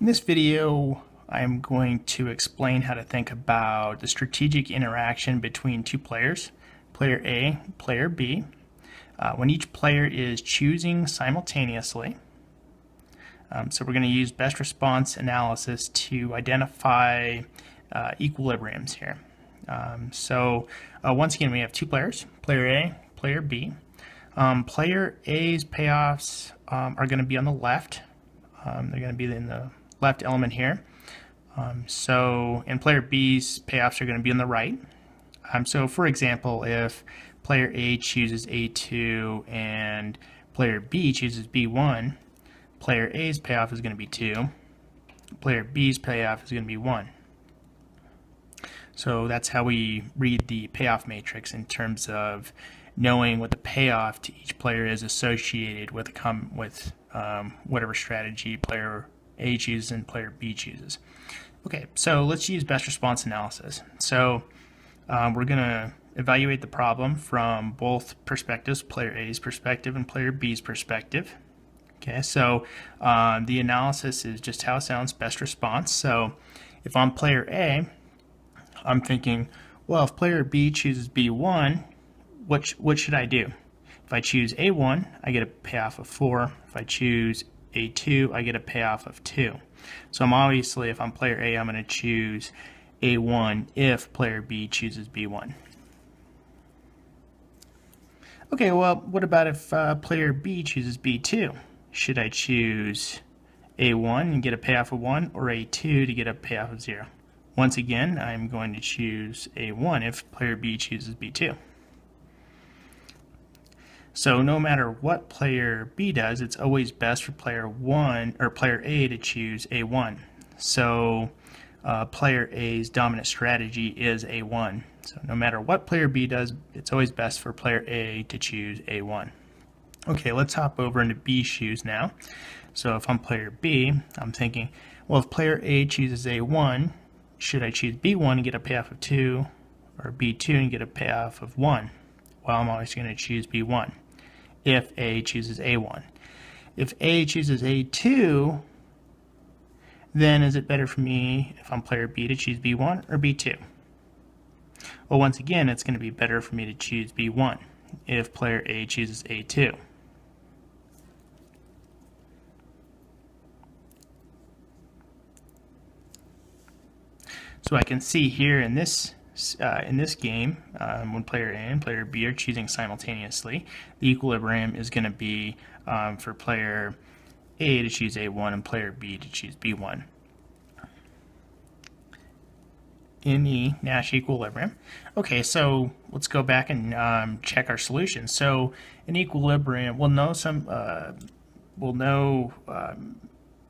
In this video, I'm going to explain how to think about the strategic interaction between two players, player A, player B, when each player is choosing simultaneously. So we're going to use best response analysis to identify equilibriums here. Once again, we have two players, player A, player B. Player A's payoffs are going to be on the left. They're going to be in the left element here. And player B's payoffs are going to be on the right. So for example, if player A chooses A2 and player B chooses B1, player A's payoff is going to be 2. Player B's payoff is going to be 1. So that's how we read the payoff matrix in terms of knowing what the payoff to each player is associated with whatever strategy player A chooses and player B chooses. Okay, so let's use best response analysis. So we're going to evaluate the problem from both perspectives, player A's perspective and player B's perspective. Okay, so the analysis is just how it sounds, best response. So if I'm player A, I'm thinking, well, if player B chooses B1, what should I do? If I choose A1, I get a payoff of 4. If I choose A2, I get a payoff of 2. So if I'm player A, I'm going to choose A1 if player B chooses B1. Okay, well, what about if player B chooses B2? Should I choose A1 and get a payoff of 1 or A2 to get a payoff of 0? Once again, I'm going to choose A1 if player B chooses B2. So no matter what player B does, it's always best for player A to choose A1. So player A's dominant strategy is A1. So no matter what player B does, it's always best for player A to choose A1. Okay, let's hop over into B's shoes now. So if I'm player B, I'm thinking, well, if player A chooses A1, should I choose B1 and get a payoff of 2 or B2 and get a payoff of 1? Well, I'm always going to choose B1 if A chooses A1. If A chooses A2, then is it better for me, if I'm player B, to choose B1 or B2? Well, once again, it's going to be better for me to choose B1 if player A chooses A2. So I can see here in this game, when player A and player B are choosing simultaneously, the equilibrium is going to be for player A to choose A1 and player B to choose B1. In the Nash equilibrium. Okay, so let's go back and check our solution. So in equilibrium, we'll know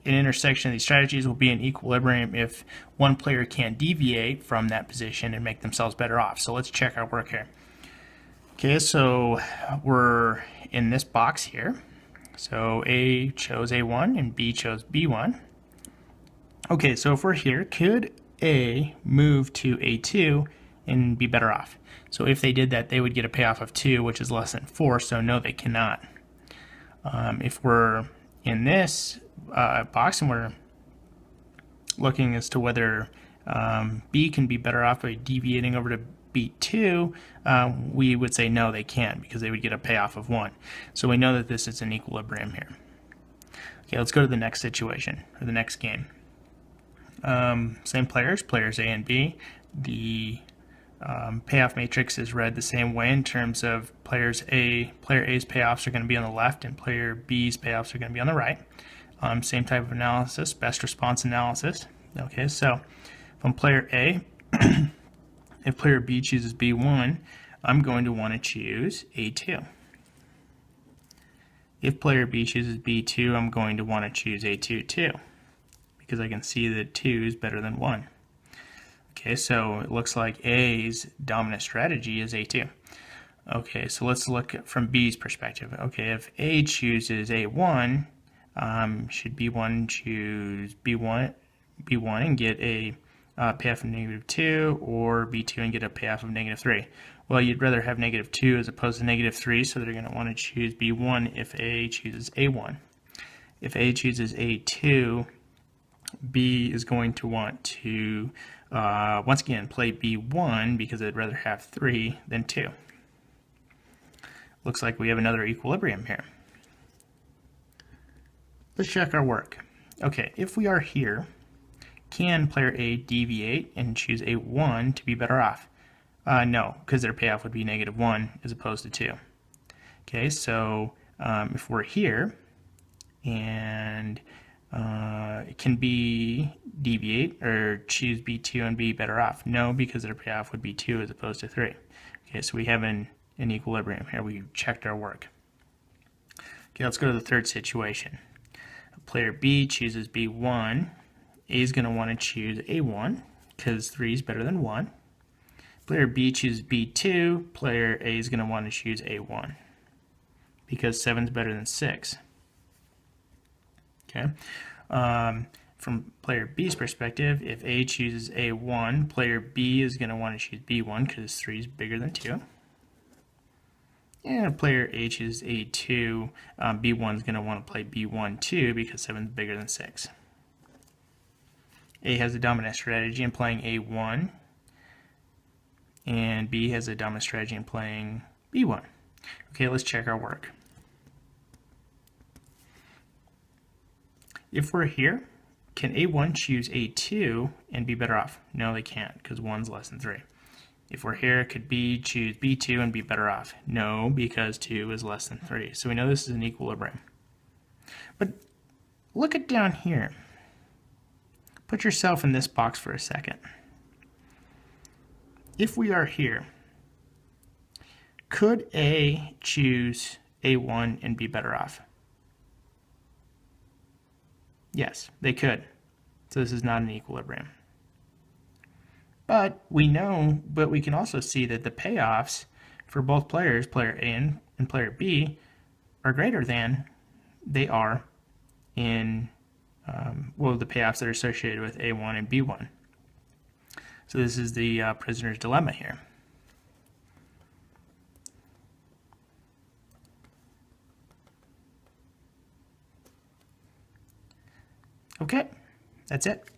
an intersection of these strategies will be in equilibrium if one player can't deviate from that position and make themselves better off. So let's check our work here. Okay, so we're in this box here. So A chose A1 and B chose B1. Okay, so if we're here, could A move to A2 and be better off? So if they did that, they would get a payoff of 2, which is less than 4, so no, they cannot. If we're in this box and we're looking as to whether B can be better off by deviating over to B2, we would say no, they can't, because they would get a payoff of 1. So we know that this is an equilibrium here. Okay, let's go to the next situation, or the next game. Same players A and B. The payoff matrix is read the same way in terms of player A's payoffs are going to be on the left and player B's payoffs are going to be on the right. Same type of analysis, best response analysis. Okay, so from player A, if player B chooses B1, I'm going to want to choose A2. If player B chooses B2, I'm going to want to choose A2 too, because I can see that 2 is better than 1. Okay, so it looks like A's dominant strategy is A2. Okay, so let's look from B's perspective. Okay, if A chooses A1, should B1 choose B1 and get a payoff of -2, or B2 and get a payoff of -3? Well, you'd rather have -2 as opposed to -3, so they're going to want to choose B1 if A chooses A1. If A chooses A2, B is going to want to, once again, play B1 because they'd rather have 3 than 2. Looks like we have another equilibrium here. Let's check our work. Okay, if we are here, can player A deviate and choose a 1 to be better off? No, because their payoff would be -1 as opposed to 2. Okay, so if we're here and can B deviate or choose B2 and be better off? No, because their payoff would be 2 as opposed to 3. Okay, so we have an equilibrium here. We checked our work. Okay, let's go to the third situation. Player B chooses B1. A is going to want to choose A1 because 3 is better than 1. Player B chooses B2. Player A is going to want to choose A1 because 7 is better than 6. Okay. From player B's perspective, if A chooses A1, player B is going to want to choose B1 because 3 is bigger than 2. And if player A chooses A2, B1 is going to want to play B1 too because 7 is bigger than 6. A has a dominant strategy in playing A1, and B has a dominant strategy in playing B1. Okay, let's check our work. If we're here, can A1 choose A2 and be better off? No, they can't, because 1's less than 3. If we're here, could B choose B2 and be better off? No, because 2 is less than 3. So we know this is an equilibrium. But look at down here. Put yourself in this box for a second. If we are here, could A choose A1 and be better off? Yes, they could. So this is not an equilibrium. But we can also see that the payoffs for both players, player A and player B, are greater than they are in, the payoffs that are associated with A1 and B1. So this is the prisoner's dilemma here. Okay, that's it.